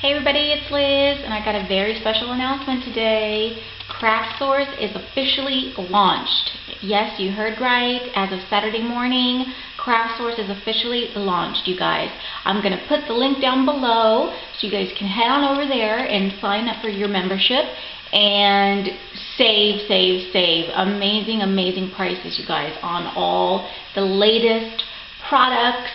Hey everybody, it's Liz, and I got a very special announcement today. Craft Source is officially launched. Yes, you heard right. As of Saturday morning, Craft Source is officially launched, you guys. I'm going to put the link down below so you guys can head on over there and sign up for your membership and save. Amazing prices, you guys, on all the latest products.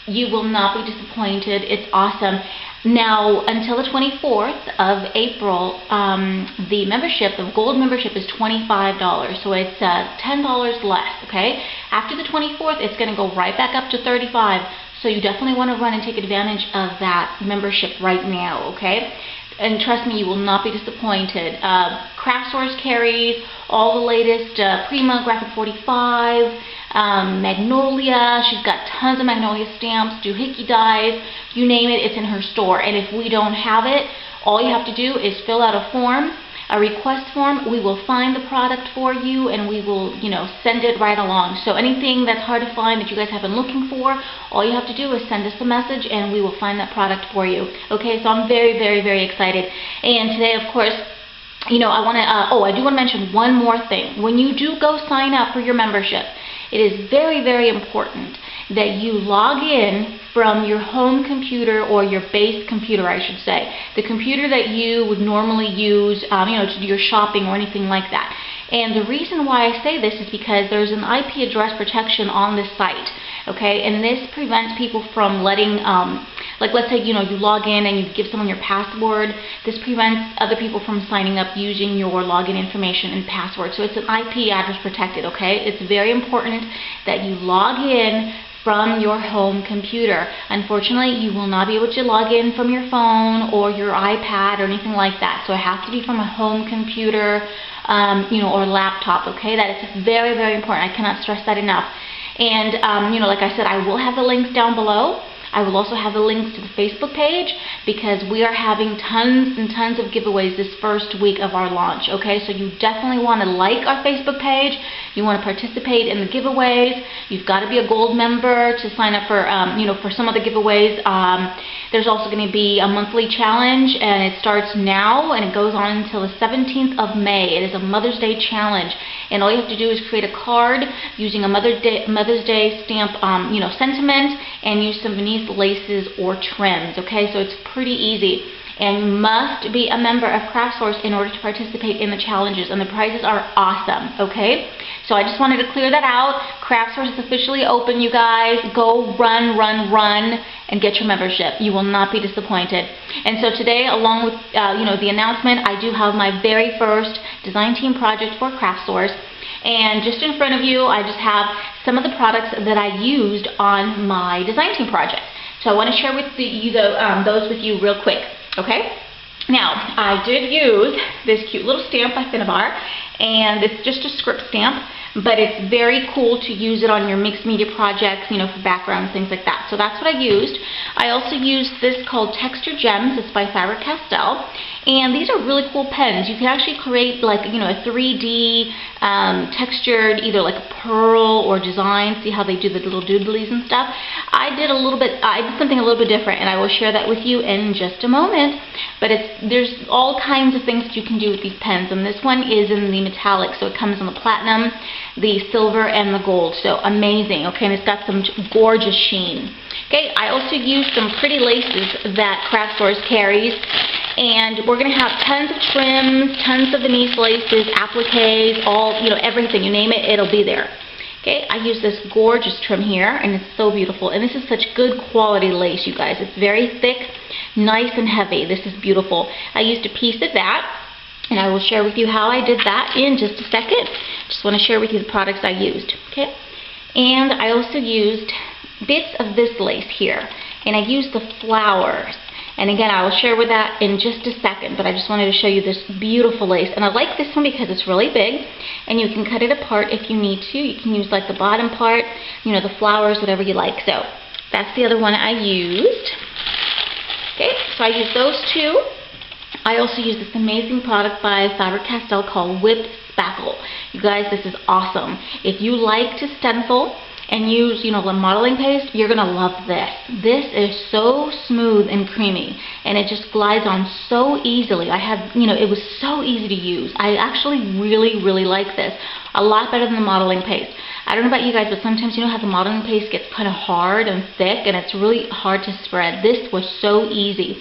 You will not be disappointed. It's awesome. Now, until the 24th of April, the membership, the gold membership, is $25. So it's $10 less, okay? After the 24th, it's going to go right back up to $35. So you definitely want to run and take advantage of that membership right now, okay? And trust me, you will not be disappointed. Craft Source carries all the latest Prima Graphic 45, Magnolia. She's got tons of Magnolia stamps, doohickey dies, you name it, it's in her store. And if we don't have it, all you have to do is fill out a form, a request form. We will find the product for you and we will, send it right along. So anything that's hard to find that you guys have been looking for, all you have to do is send us a message and we will find that product for you. Okay, so I'm very excited. And today, of course, I do want to mention one more thing. When you do go sign up for your membership, it is very important that you log in from your home computer, or your base computer, I should say. The computer that you would normally use, to do your shopping or anything like that. And the reason why I say this is because there's an IP address protection on this site, okay? And this prevents people from letting, let's say, you log in and you give someone your password. This prevents other people from signing up using your login information and password. So it's an IP address protected, okay? It's very important that you log in from your home computer. Unfortunately, you will not be able to log in from your phone or your iPad or anything like that. So it has to be from a home computer, or laptop, okay? That is very important. I cannot stress that enough. And, like I said, I will have the links down below. I will also have the links to the Facebook page because we are having tons and tons of giveaways this first week of our launch, okay? So you definitely want to like our Facebook page. You want to participate in the giveaways. You've got to be a gold member to sign up for, for some of the giveaways. There's also going to be a monthly challenge, and it starts now and it goes on until the 17th of May. It is a Mother's Day challenge, and all you have to do is create a card using a Mother's Day stamp, sentiment, and use some Venice laces or trims, okay? So it's pretty easy. And you must be a member of Craft Source in order to participate in the challenges, and the prizes are awesome, okay? So I just wanted to clear that out. Craft Source is officially open, you guys. Go run and get your membership. You will not be disappointed. And so today, along with the announcement, I do have my very first design team project for Craft Source. And just in front of you, I just have some of the products that I used on my design team project. So I want to share with those with you real quick, okay? Now, I did use this cute little stamp by Finnabar, and it's just a script stamp, but it's very cool to use it on your mixed media projects, for backgrounds, things like that. So that's what I used. I also used this called Texture Gems. It's by Faber-Castell. And these are really cool pens. You can actually create like, a 3D textured, either like a pearl or design. See how they do the little doodlies and stuff? I did something a little bit different, and I will share that with you in just a moment. But there's all kinds of things that you can do with these pens, and this one is in the metallic, so it comes in the platinum, the silver, and the gold. So amazing, okay? And it's got some gorgeous sheen. Okay, I also used some pretty laces that Craft Source carries. And we're going to have tons of trims, tons of Venice laces, appliques, everything. You name it, it'll be there. Okay, I use this gorgeous trim here, and it's so beautiful. And this is such good quality lace, you guys. It's very thick, nice and heavy. This is beautiful. I used a piece of that, and I will share with you how I did that in just a second. Just want to share with you the products I used. Okay, and I also used bits of this lace here, and I used the flowers. And again, I will share with that in just a second, but I just wanted to show you this beautiful lace. And I like this one because it's really big, and you can cut it apart if you need to. You can use like the bottom part, the flowers, whatever you like. So that's the other one I used. Okay, so I used those two. I also used this amazing product by Faber-Castell called Whipped Spackle. You guys, this is awesome. If you like to stencil and use, the modeling paste, you're gonna love this. This is so smooth and creamy, and it just glides on so easily. It was so easy to use. I actually really, really like this. A lot better than the modeling paste. I don't know about you guys, but sometimes how the modeling paste gets kind of hard and thick, and it's really hard to spread. This was so easy.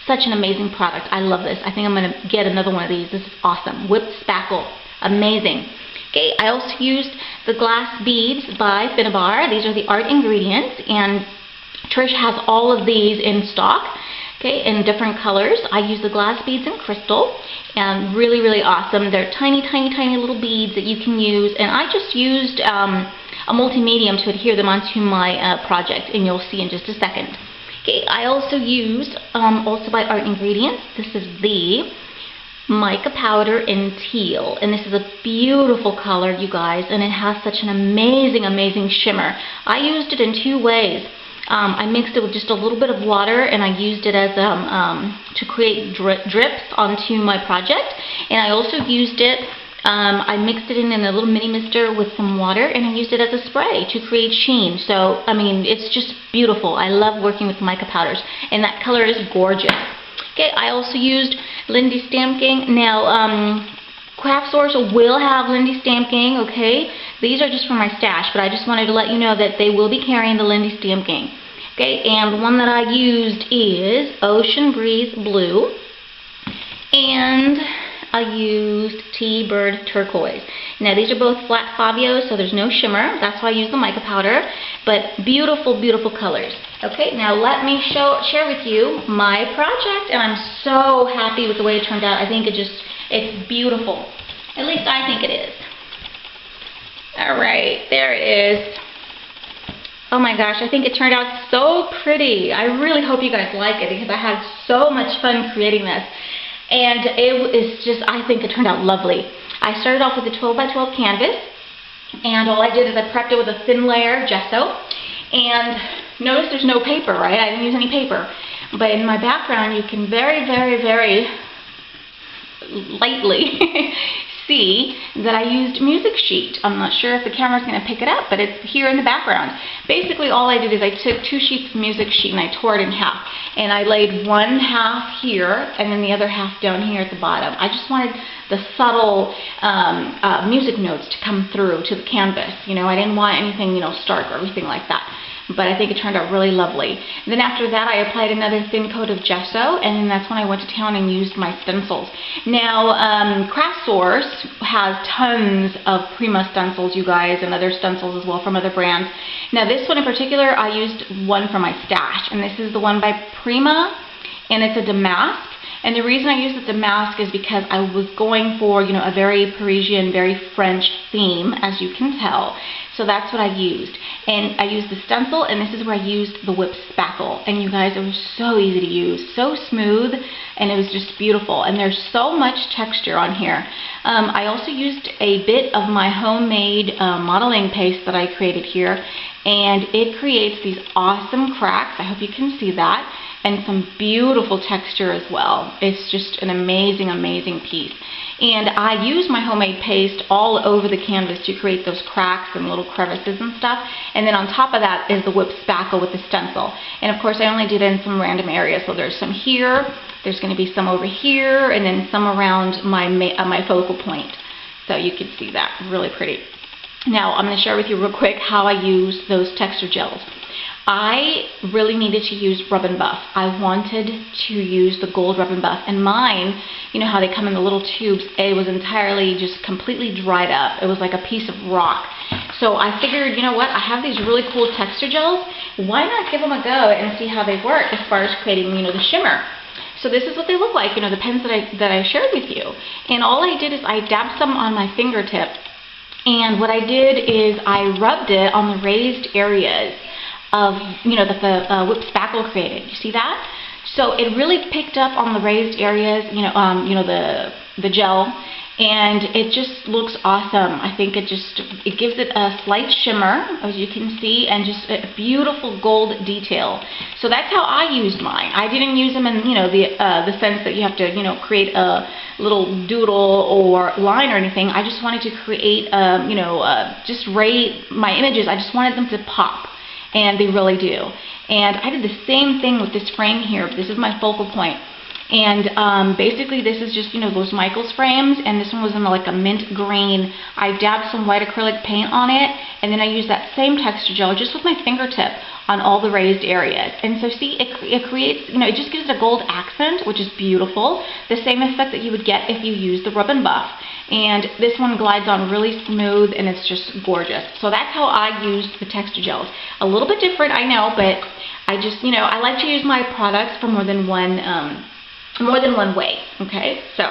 Such an amazing product. I love this. I think I'm going to get another one of these. This is awesome. Whipped spackle. Amazing. Okay, I also used the glass beads by Finnabar. These are the art ingredients, and Trish has all of these in stock, okay, in different colors. I use the glass beads in crystal, and really, really awesome. They're tiny, tiny, tiny little beads that you can use, and I just used a multi-medium to adhere them onto my project, and you'll see in just a second. Okay, I also used, also by Art Ingredients, this is the mica powder in teal, and this is a beautiful color, you guys, and it has such an amazing, amazing shimmer. I used it in two ways. I mixed it with just a little bit of water, and I used it as to create drips onto my project, and I also used it, I mixed it in a little mini mister with some water, and I used it as a spray to create sheen. So, it's just beautiful. I love working with mica powders, and that color is gorgeous. Okay, I also used Lindy Stamking. Now, craft stores will have Lindy Stamking, okay? These are just for my stash, but I just wanted to let you know that they will be carrying the Lindy Stamking. Okay, and the one that I used is Ocean Breeze Blue, and I used T-Bird Turquoise. Now, these are both flat Fabios, so there's no shimmer. That's why I used the mica powder, but beautiful, beautiful colors. Okay, now let me share with you my project, and I'm so happy with the way it turned out. I think it's beautiful. At least I think it is. All right, there it is. Oh my gosh, I think it turned out so pretty. I really hope you guys like it, because I had so much fun creating this. And it is just, I think it turned out lovely. I started off with a 12 by 12 canvas, and all I did is I prepped it with a thin layer of gesso. And notice there's no paper, right? I didn't use any paper. But in my background, you can very, very, very lightly see that I used music sheet. I'm not sure if the camera's going to pick it up, but it's here in the background. Basically, all I did is I took 2 sheets of music sheet and I tore it in half. And I laid one half here and then the other half down here at the bottom. I just wanted the subtle music notes to come through to the canvas. I didn't want anything, stark or anything like that. But I think it turned out really lovely. Then after that, I applied another thin coat of gesso, and then that's when I went to town and used my stencils. Now, Craft Source has tons of Prima stencils, you guys, and other stencils as well from other brands. Now, this one in particular, I used one for my stash, and this is the one by Prima, and it's a damask. And the reason I used the damask is because I was going for, a very Parisian, very French theme, as you can tell. So that's what I used. And I used the stencil, and this is where I used the whipped spackle. And you guys, it was so easy to use, so smooth, and it was just beautiful. And there's so much texture on here. I also used a bit of my homemade modeling paste that I created here, and it creates these awesome cracks. I hope you can see that. And some beautiful texture as well. It's just an amazing, amazing piece. And I use my homemade paste all over the canvas to create those cracks and little crevices and stuff. And then on top of that is the whipped spackle with the stencil. And of course I only did it in some random areas. So there's some here, there's going to be some over here, and then some around my focal point. So you can see that, really pretty. Now I'm going to share with you real quick how I use those texture gels. I really needed to use Rub and Buff. I wanted to use the gold Rub and Buff, and mine, you know how they come in the little tubes, it was entirely just completely dried up. It was like a piece of rock. So I figured, you know what, I have these really cool texture gels, why not give them a go and see how they work as far as creating, the shimmer. So this is what they look like, the pens that I shared with you. And all I did is I dabbed some on my fingertip, and what I did is I rubbed it on the raised areas of, that the whipped spackle created. You see that? So it really picked up on the raised areas, the gel, and it just looks awesome. I think it gives it a slight shimmer, as you can see, and just a beautiful gold detail. So that's how I used mine. I didn't use them in, the sense that you have to, create a little doodle or line or anything. I just wanted to create, just rate my images. I just wanted them to pop, and they really do. And I did the same thing with this frame here. This is my focal point. And basically this is just, those Michaels frames, and this one was in like a mint green. I dabbed some white acrylic paint on it, and then I used that same texture gel just with my fingertip on all the raised areas. And so see, it creates, it just gives it a gold accent, which is beautiful. The same effect that you would get if you use the Rub and Buff. And this one glides on really smooth, and it's just gorgeous. So that's how I used the texture gels. A little bit different, I know, but I just, I like to use my products for more than one way, okay? So,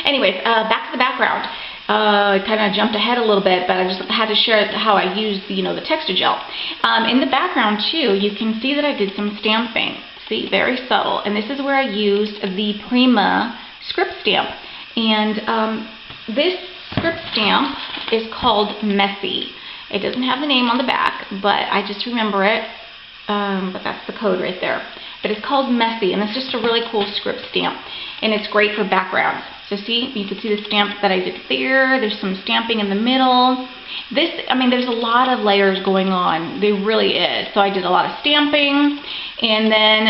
anyways, back to the background. I kind of jumped ahead a little bit, but I just had to share how I used, the texture gel. In the background, too, you can see that I did some stamping. See, very subtle. And this is where I used the Prima script stamp. And this script stamp is called Messy. It doesn't have the name on the back, but I just remember it. But that's the code right there. But it's called Messy, and it's just a really cool script stamp, and it's great for backgrounds. So see, you can see the stamp that I did there. There's some stamping in the middle. There's a lot of layers going on. There really is. So I did a lot of stamping, and then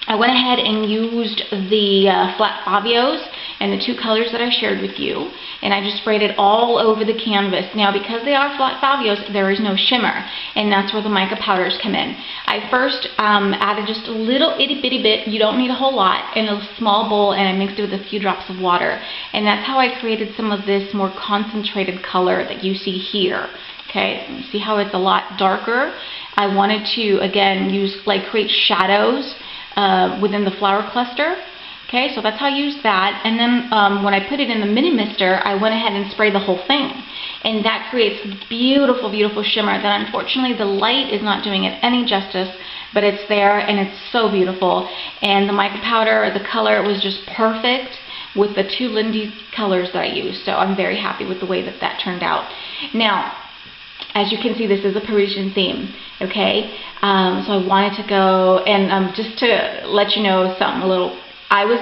I went ahead and used the flat Favios and the two colors that I shared with you, and I just sprayed it all over the canvas. Now, because they are flat Favios, there is no shimmer, and that's where the mica powders come in. I first added just a little itty bitty bit, you don't need a whole lot, in a small bowl, and I mixed it with a few drops of water. And that's how I created some of this more concentrated color that you see here. Okay, you see how it's a lot darker? I wanted to, again, create shadows within the flower cluster. Okay, so that's how I used that. And then when I put it in the mini mister, I went ahead and sprayed the whole thing. And that creates beautiful, beautiful shimmer that unfortunately the light is not doing it any justice, but it's there and it's so beautiful. And the mica powder, the color was just perfect with the two Lindy colors that I used. So I'm very happy with the way that that turned out. Now, as you can see, this is a Parisian theme, okay? So I wanted to go, and just to let you know something a little, I was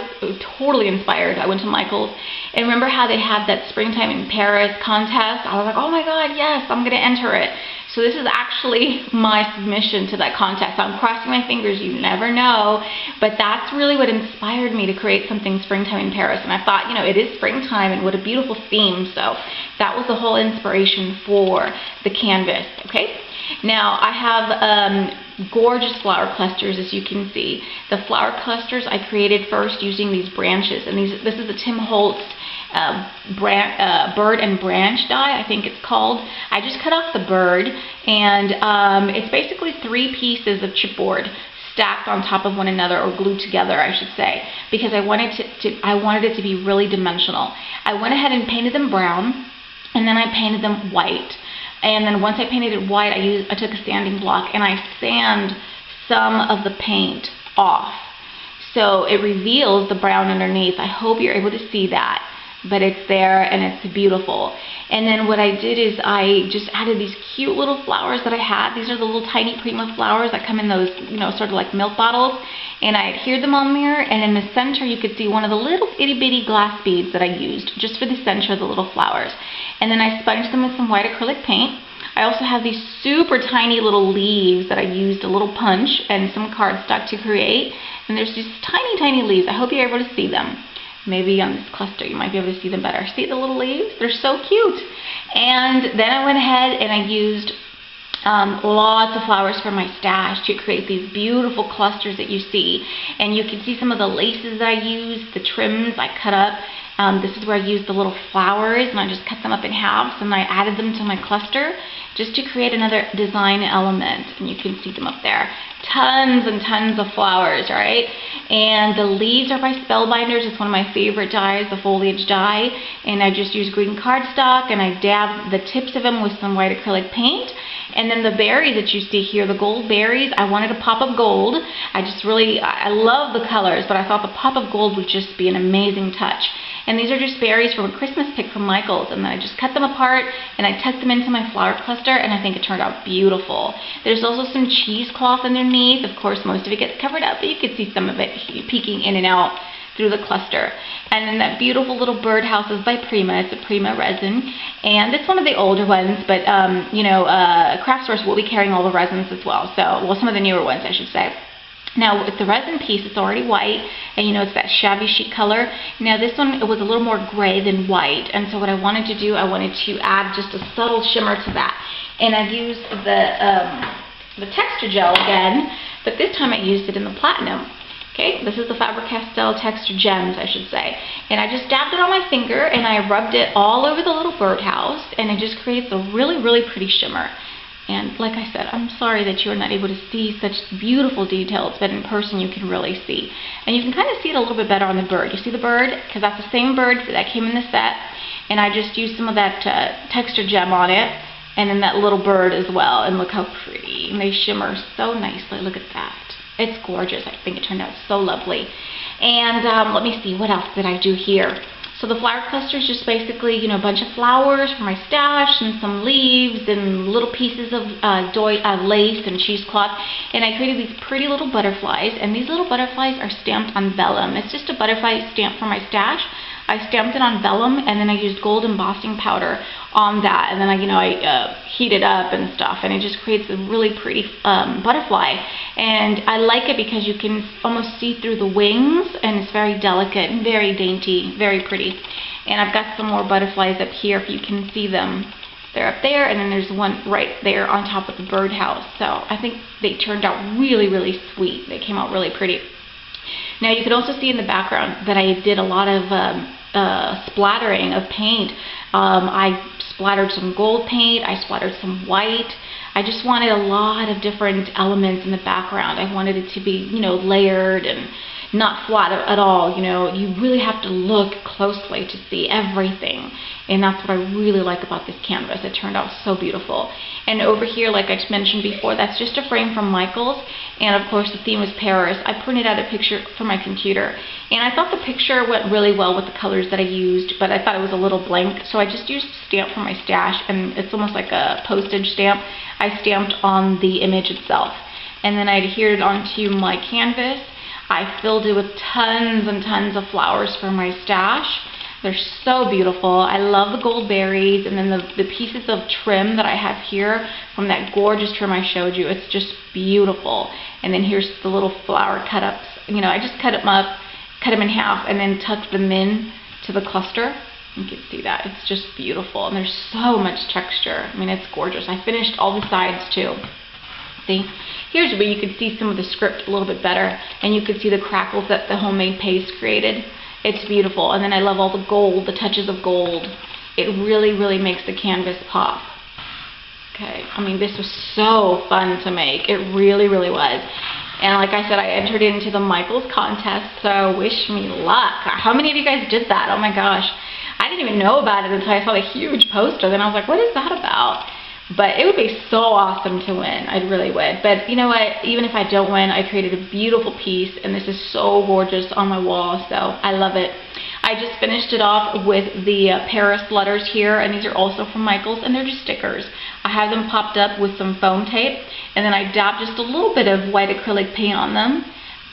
totally inspired. I went to Michael's, and remember how they had that Springtime in Paris contest? I was like, oh my God, yes, I'm going to enter it. So this is actually my submission to that contest. I'm crossing my fingers, you never know, but that's really what inspired me to create something Springtime in Paris. And I thought, it is springtime, and what a beautiful theme. So that was the whole inspiration for the canvas, okay? Now, I have gorgeous flower clusters, as you can see. The flower clusters I created first using these branches, and this is the Tim Holtz bird and branch die, I think it's called. I just cut off the bird, and it's basically 3 pieces of chipboard stacked on top of one another, or glued together, I should say, because I wanted it to be really dimensional. I went ahead and painted them brown, and then I painted them white. And then once I painted it white, I took a sanding block and I sand some of the paint off. So it reveals the brown underneath. I hope you're able to see that. But it's there and it's beautiful. And then what I did is I just added these cute little flowers that I had. These are the little tiny Prima flowers that come in those, sort of like milk bottles. And I adhered them on there, and in the center you could see one of the little itty bitty glass beads that I used just for the center of the little flowers. And then I sponged them with some white acrylic paint. I also have these super tiny little leaves that I used a little punch and some cardstock to create. And there's these tiny, tiny leaves. I hope you're able to see them. Maybe on this cluster you might be able to see them better. See the little leaves? They're so cute. And then I went ahead and I used lots of flowers from my stash to create these beautiful clusters that you see. And you can see some of the laces that I used, the trims I cut up. This is where I used the little flowers, and I just cut them up in halves, and I added them to my cluster just to create another design element. And you can see them up there. Tons and tons of flowers, right? And the leaves are by Spellbinders. It's one of my favorite dyes, the foliage dye. And I just used green cardstock, and I dabbed the tips of them with some white acrylic paint. And then the berries that you see here, the gold berries, I wanted a pop of gold. I love the colors, but I thought the pop of gold would just be an amazing touch. And these are just berries from a Christmas pick from Michael's, and then I just cut them apart and I tucked them into my flower cluster, and I think it turned out beautiful. There's also some cheesecloth underneath. Of course, most of it gets covered up, but you can see some of it peeking in and out through the cluster. And then that beautiful little birdhouse is by Prima. It's a Prima resin, and it's one of the older ones, but craft stores will be carrying all the resins as well. So, well, some of the newer ones, I should say. Now with the resin piece, it's already white, and it's that shabby chic color. Now this one, it was a little more gray than white, and so what I wanted to do, I wanted to add just a subtle shimmer to that. And I've used the texture gel again, but this time I used it in the platinum. Okay, this is the Faber-Castell Texture Gems, I should say. And I just dabbed it on my finger, and I rubbed it all over the little birdhouse, and it just creates a really, really pretty shimmer. And like I said, I'm sorry that you're not able to see such beautiful details, but in person you can really see. And you can kind of see it a little bit better on the bird. You see the bird? Because that's the same bird that came in the set. And I just used some of that texture gem on it, and then that little bird as well. And look how pretty. And they shimmer so nicely. Look at that. It's gorgeous. I think it turned out so lovely. And let me see, what else did I do here? So the flower cluster is just basically, a bunch of flowers for my stash, and some leaves, and little pieces of lace and cheesecloth. And I created these pretty little butterflies, and these little butterflies are stamped on vellum. It's just a butterfly stamp for my stash. I stamped it on vellum, and then I used gold embossing powder on that, and then I heat it up and stuff, and it just creates a really pretty butterfly. And I like it because you can almost see through the wings, and it's very delicate and very dainty, very pretty. And I've got some more butterflies up here if you can see them. They're up there, and then there's one right there on top of the birdhouse. So I think they turned out really, really sweet. They came out really pretty. Now you can also see in the background that I did a lot of splattering of paint. I splattered some gold paint, I splattered some white. I just wanted a lot of different elements in the background. I wanted it to be, layered and not flat at all. You really have to look closely to see everything. And that's what I really like about this canvas. It turned out so beautiful. And over here, like I mentioned before, that's just a frame from Michaels. And of course, the theme was Paris. I printed out a picture from my computer. And I thought the picture went really well with the colors that I used, but I thought it was a little blank. So I just used a stamp from my stash, and it's almost like a postage stamp. I stamped on the image itself. And then I adhered it onto my canvas. I filled it with tons and tons of flowers for my stash. They're so beautiful. I love the gold berries, and then the pieces of trim that I have here from that gorgeous trim I showed you. It's just beautiful. And then here's the little flower cut-ups. I just cut them up, cut them in half, and then tucked them in to the cluster. You can see that. It's just beautiful, and there's so much texture. I mean, it's gorgeous. I finished all the sides too. See? Here's where you could see some of the script a little bit better, and you could see the crackles that the homemade paste created. It's beautiful. And then I love all the gold, the touches of gold. It really, really makes the canvas pop. Okay, I mean, this was so fun to make. It really, really was. And like I said, I entered into the Michaels contest, so wish me luck. How many of you guys did that? Oh my gosh. I didn't even know about it until I saw the huge poster. Then I was like, what is that about? But it would be so awesome to win. I really would. But you know what? Even if I don't win, I created a beautiful piece, and this is so gorgeous on my wall, so I love it. I just finished it off with the Paris letters here, and these are also from Michaels, and they're just stickers. I have them popped up with some foam tape, and then I dabbed just a little bit of white acrylic paint on them.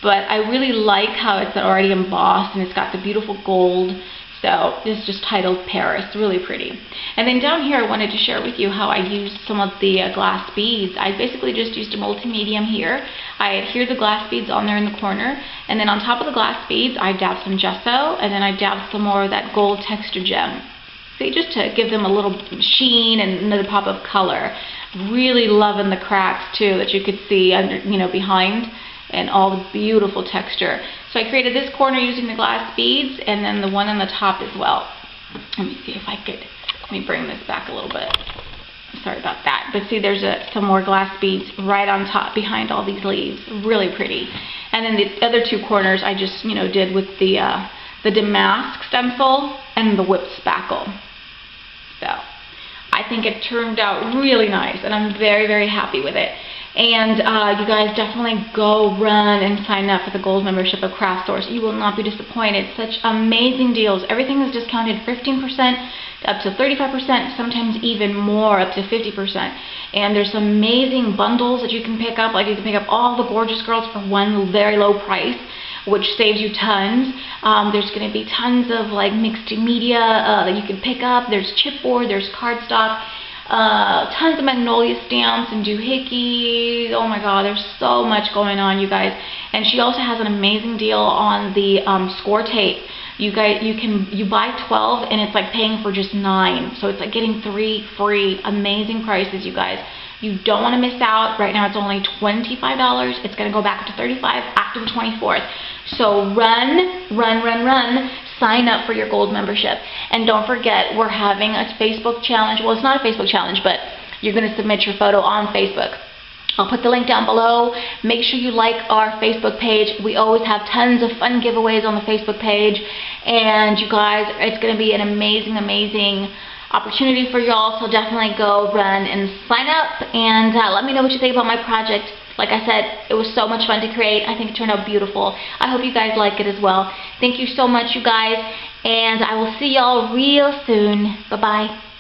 But I really like how it's already embossed, and it's got the beautiful gold. So it's just titled Paris, really pretty. And then down here I wanted to share with you how I used some of the glass beads. I basically just used a multi-medium here. I adhered the glass beads on there in the corner, and then on top of the glass beads I dabbed some gesso, and then I dabbed some more of that gold texture gem. See, just to give them a little sheen and another pop of color. Really loving the cracks too that you could see under, behind, and all the beautiful texture. So I created this corner using the glass beads, and then the one on the top as well. Let me see if I could, let me bring this back a little bit. Sorry about that. But see, there's some more glass beads right on top behind all these leaves. Really pretty. And then the other two corners I just, did with the damask stencil and the whipped spackle. So I think it turned out really nice, and I'm very, very happy with it. And you guys definitely go run and sign up for the gold membership of Craft Stores. You will not be disappointed. Such amazing deals. Everything is discounted 15% up to 35%, sometimes even more, up to 50%. And there's some amazing bundles that you can pick up. Like you can pick up all the Gorgeous Girls for one very low price. which saves you tons. There's going to be tons of like mixed media that you can pick up. There's chipboard, there's cardstock, tons of magnolia stamps and doohickeys. Oh my god, there's so much going on, you guys. And she also has an amazing deal on the score tape. You buy 12 and it's like paying for just 9. So it's like getting 3 free. Amazing prices, you guys. You don't want to miss out. Right now it's only $25. It's going to go back to $35 after the 24th. So run. Sign up for your gold membership. And don't forget, we're having a Facebook challenge. Well, it's not a Facebook challenge, but you're going to submit your photo on Facebook. I'll put the link down below. Make sure you like our Facebook page. We always have tons of fun giveaways on the Facebook page. And you guys, it's going to be an amazing opportunity for y'all. So definitely go run and sign up. And let me know what you think about my project. Like I said, it was so much fun to create. I think it turned out beautiful. I hope you guys like it as well. Thank you so much, you guys. And I will see y'all real soon. Bye-bye.